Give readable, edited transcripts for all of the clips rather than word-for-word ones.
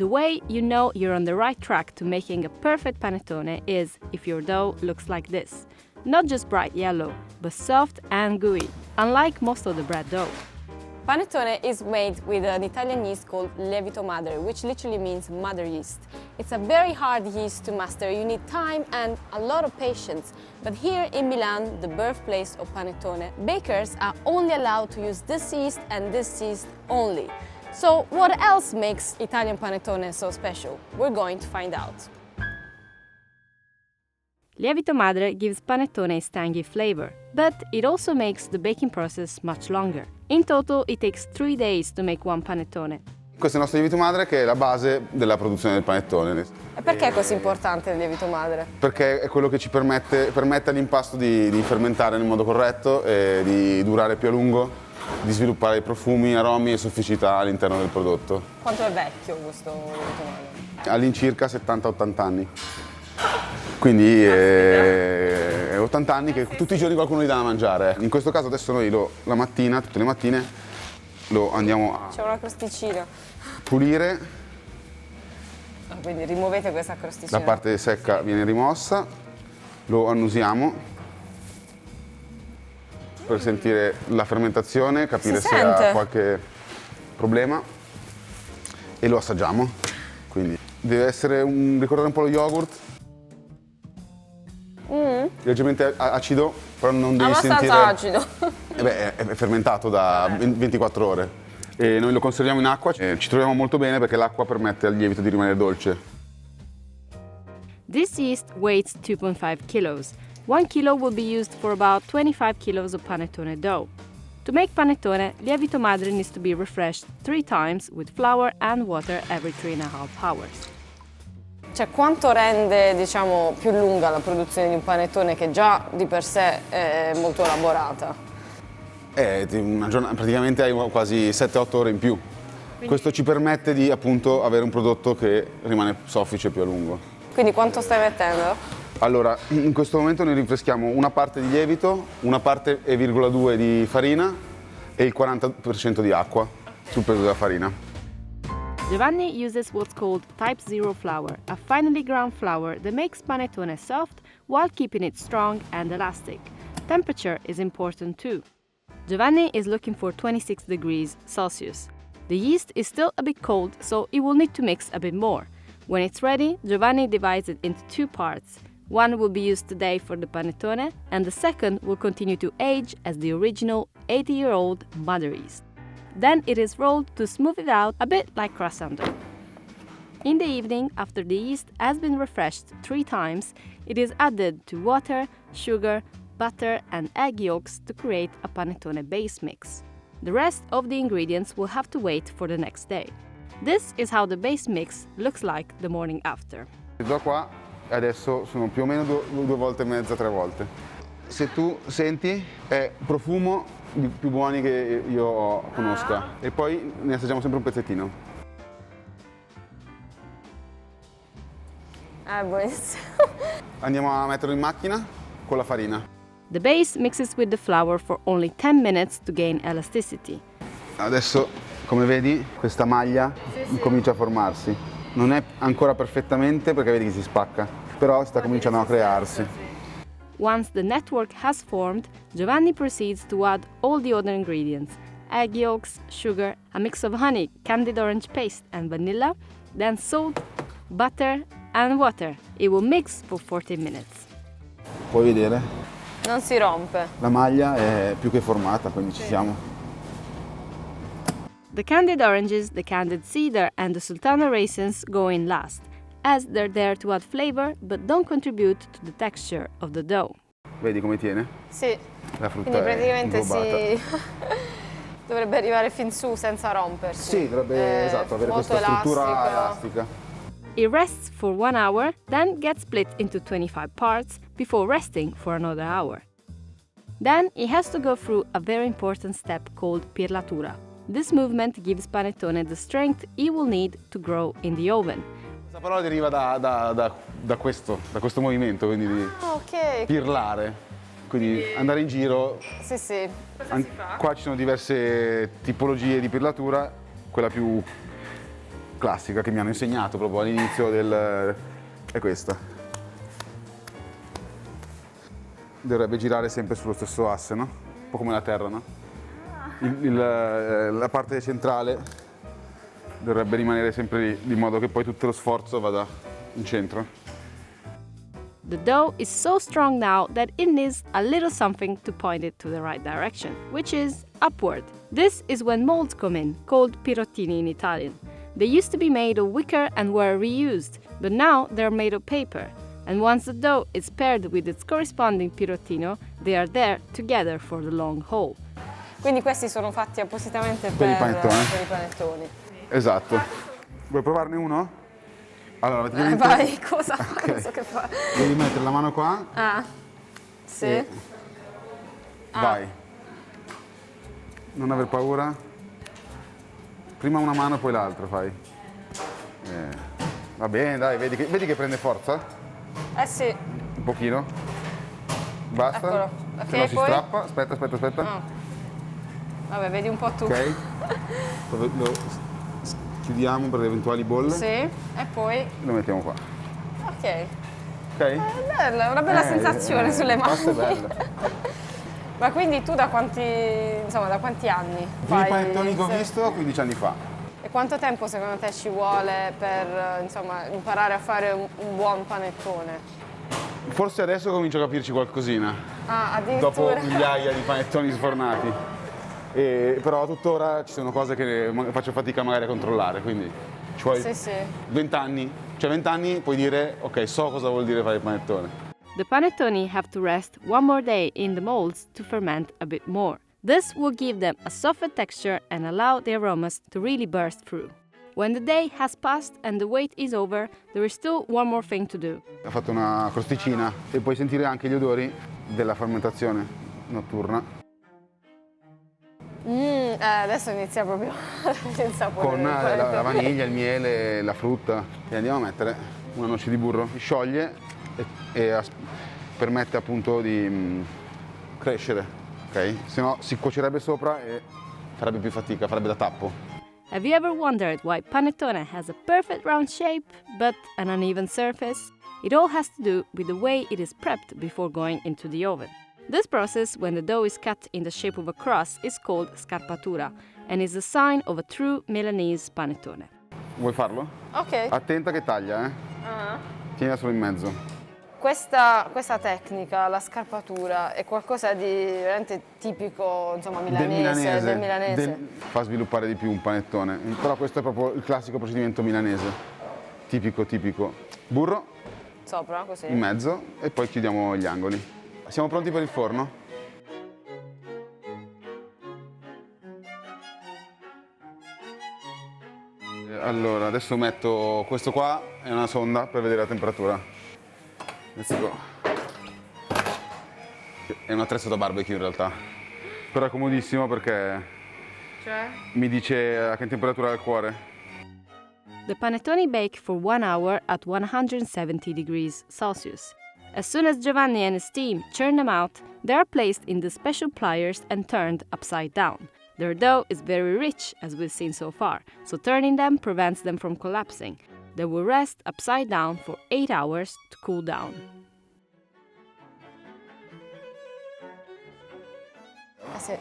The way you know you're on the right track to making a perfect panettone is if your dough looks like this. Not just bright yellow, but soft and gooey, unlike most of the bread dough. Panettone is made with an Italian yeast called lievito madre, which literally means mother yeast. It's a very hard yeast to master. You need time and a lot of patience. But here in Milan, the birthplace of panettone, bakers are only allowed to use this yeast and this yeast only. So what else makes Italian panettone so special? We're going to find out. Lievito madre gives panettone its tangy flavor, but it also makes the baking process much longer. In total, it takes 3 days to make one panettone. Questo è il nostro lievito madre, che è la base della produzione del panettone. E perché è così importante il lievito madre? Perché è quello che ci permette all'impasto di fermentare nel modo corretto, e di durare più a lungo, di sviluppare i profumi, aromi e sofficità all'interno del prodotto. Quanto è vecchio questo lievito madre? All'incirca 70-80 anni. Quindi è 80 anni che tutti i giorni qualcuno gli dà da mangiare. In questo caso adesso noi la mattina, tutte le mattine, lo andiamo a C'è una crosticina. pulire. Quindi rimuovete questa crosticina. La parte secca viene rimossa, lo annusiamo per sentire la fermentazione, capire se ha qualche problema e lo assaggiamo. Quindi deve ricordare un po' lo yogurt. Leggermente acido, però non devi sentire... Abbastanza acido. È fermentato da 24 ore e noi lo conserviamo in acqua. Ci troviamo molto bene perché l'acqua permette al lievito di rimanere dolce. This yeast weighs 2.5 kilos. 1 kilo will be used for about 25 kilos of panettone dough. To make panettone, lievito madre needs to be refreshed 3 times with flour and water every 3.5 hours. Cioè, quanto rende, diciamo, più lunga la produzione di un panettone che già di per sé è molto elaborata? Praticamente hai quasi 7-8 ore in più. Questo ci permette di appunto avere un prodotto che rimane soffice più a lungo. Quindi quanto stai mettendo? Allora, in questo momento noi rinfreschiamo una parte di lievito, una parte e 0,2 di farina e il 40% di acqua sul peso della farina. Giovanni uses what's called Type 0 flour, a finely ground flour that makes panettone soft while keeping it strong and elastic. Temperature is important too. Giovanni is looking for 26 degrees Celsius. The yeast is still a bit cold, so it will need to mix a bit more. When it's ready, Giovanni divides it into 2 parts. One will be used today for the panettone, and the second will continue to age as the original 80-year-old mother yeast. Then it is rolled to smooth it out a bit like croissant dough. In the evening, after the yeast has been refreshed 3 times, it is added to water, sugar, butter and egg yolks to create a panettone base mix. The rest of the ingredients will have to wait for the next day. This is how the base mix looks like the morning after. Da qua adesso sono più o meno 2 volte e mezza, 3 volte. Se tu senti è profumo di più buoni che io conosca e poi ne assaggiamo sempre un pezzettino. Buonissimo. Andiamo a metterlo in macchina con la farina. The base mixes with the flour for only 10 minutes to gain elasticity. Adesso, come vedi, questa maglia comincia a formarsi. Non è ancora perfettamente perché vedi che si spacca, però sta cominciando a crearsi. Once the network has formed, Giovanni proceeds to add all the other ingredients: egg yolks, sugar, a mix of honey, candied orange paste and vanilla, then salt, butter and water. It will mix for 40 minutes. Puoi vedere? Non si rompe. La maglia è più che formata, quindi ci siamo. The candied oranges, the candied cedar and the sultana raisins go in last, as they're there to add flavor but don't contribute to the texture of the dough. Vedi come tiene? Sì. La frutta Quindi praticamente è dovrebbe arrivare fin su senza rompersi. Sì, dovrebbe esatto, avere questa struttura elastica. It rests for 1 hour, then gets split into 25 parts before resting for another hour. Then it has to go through a very important step called pirlatura. This movement gives panettone the strength it will need to grow in the oven. Questa parola deriva da questo movimento, quindi di pirlare. Quindi andare in giro. Sì, sì. Cosa si fa? Qua ci sono diverse tipologie di pirlatura, quella più classica che mi hanno insegnato proprio all'inizio del... è questa. Dovrebbe girare sempre sullo stesso asse, no? Un po' come la Terra, no? La parte centrale dovrebbe rimanere sempre lì, di modo che poi tutto lo sforzo vada in centro. The dough is so strong now that it needs a little something to point it to the right direction, which is upward. This is when molds come in, called pirottini in Italian. They used to be made of wicker and were reused, but now they're made of paper. And once the dough is paired with its corresponding pirottino, they are there together for the long haul. Quindi questi sono fatti appositamente Per i panettoni. per i panettoni. Esatto. Vuoi provarne uno? Allora, praticamente... Vai, cosa? Ok. Non so che fa. Devi mettere la mano qua Ah, sì. e vai. Non aver paura. Prima una mano, poi l'altra fai. Va bene, dai, vedi che prende forza? Eh sì. Un pochino. Basta. Eccolo. Se no Ok, si poi? strappa. Aspetta. Ah. Vabbè, vedi un po' tu. Ok. Lo chiudiamo per le eventuali bolle. Sì, e poi... Lo mettiamo qua. Ok. Ok? È bella, è una bella sensazione sulle mani. Questa è bella. Ma quindi tu da quanti anni I primi fai? panettoni che ho visto 15 anni fa. E quanto tempo secondo te ci vuole per imparare a fare un buon panettone? Forse adesso comincio a capirci qualcosina. Ah, addirittura. Dopo migliaia di panettoni sfornati. Però tuttora ci sono cose che faccio fatica magari a controllare, quindi ci vuoi Sì. 20 anni. Cioè 20 anni puoi dire, ok, so cosa vuol dire fare il panettone. The panettoni have to rest one more day in the molds to ferment a bit more. This will give them a softer texture and allow the aromas to really burst through. When the day has passed and the wait is over, there is still one more thing to do. Ho fatto una crosticina e puoi sentire anche gli odori della fermentazione notturna. Adesso inizia proprio il sapore. Con del panettone. la vaniglia, il miele, la frutta. E andiamo a mettere una noce di burro. Scioglie e permette appunto di crescere, ok? Se no si cuocerebbe sopra e farebbe più fatica, farebbe da tappo. Have you ever wondered why panettone has a perfect round shape but an uneven surface? It all has to do with the way it is prepped before going into the oven. This process, when the dough is cut in the shape of a cross, is called scarpatura and is a sign of a true Milanese panettone. Vuoi farlo? Ok. Attenta che taglia, eh? Ah. Tienila solo in mezzo. Questa tecnica, la scarpatura, è qualcosa di veramente tipico, milanese, del milanese. Fa sviluppare di più un panettone. Però questo è proprio il classico procedimento milanese. Tipico. Burro Sopra, così. in mezzo e poi chiudiamo gli angoli. Siamo pronti per il forno? Allora, adesso metto questo qua, è una sonda per vedere la temperatura. Let's go. È un attrezzo da barbecue in realtà, però è comodissimo perché Cioè? mi dice a che temperatura è il cuore. The panettone bake for 1 hour at 170 degrees Celsius. As soon as Giovanni and his team churn them out, they are placed in the special pliers and turned upside down. Their dough is very rich, as we've seen so far, so turning them prevents them from collapsing. They will rest upside down for 8 hours to cool down.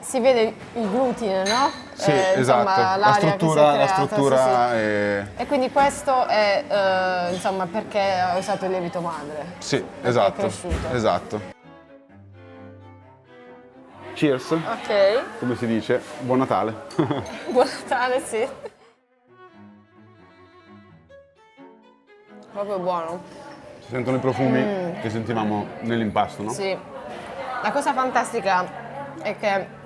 Si vede il glutine, no? Sì, esatto, la struttura sì. è... E quindi questo è, perché ho usato il lievito madre. Sì, Perché esatto, è cresciuto. esatto. Cheers, Ok, come si dice, buon Natale. buon Natale, sì. Proprio buono. Si sentono i profumi che sentivamo nell'impasto, no? Sì. La cosa fantastica è che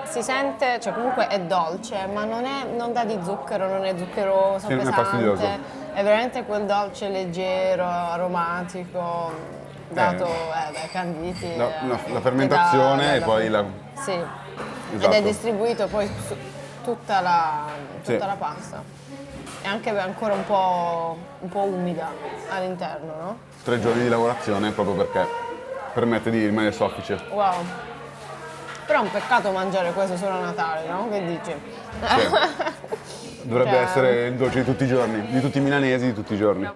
si sente, cioè comunque è dolce, ma non dà di zucchero, non è zuccheroso, Sì, non è pesante. fastidioso. È veramente quel dolce leggero, aromatico, dato dai canditi. La fermentazione e poi la... Sì. Esatto. Ed è distribuito poi su tutta la Sì. pasta. È anche ancora un po' umida all'interno, no? 3 giorni di lavorazione proprio perché permette di rimanere soffice. Wow. Però è un peccato mangiare questo solo a Natale, no? Che dici? Sì. Dovrebbe Cioè- essere il dolce di tutti i giorni, di tutti i milanesi di tutti i giorni.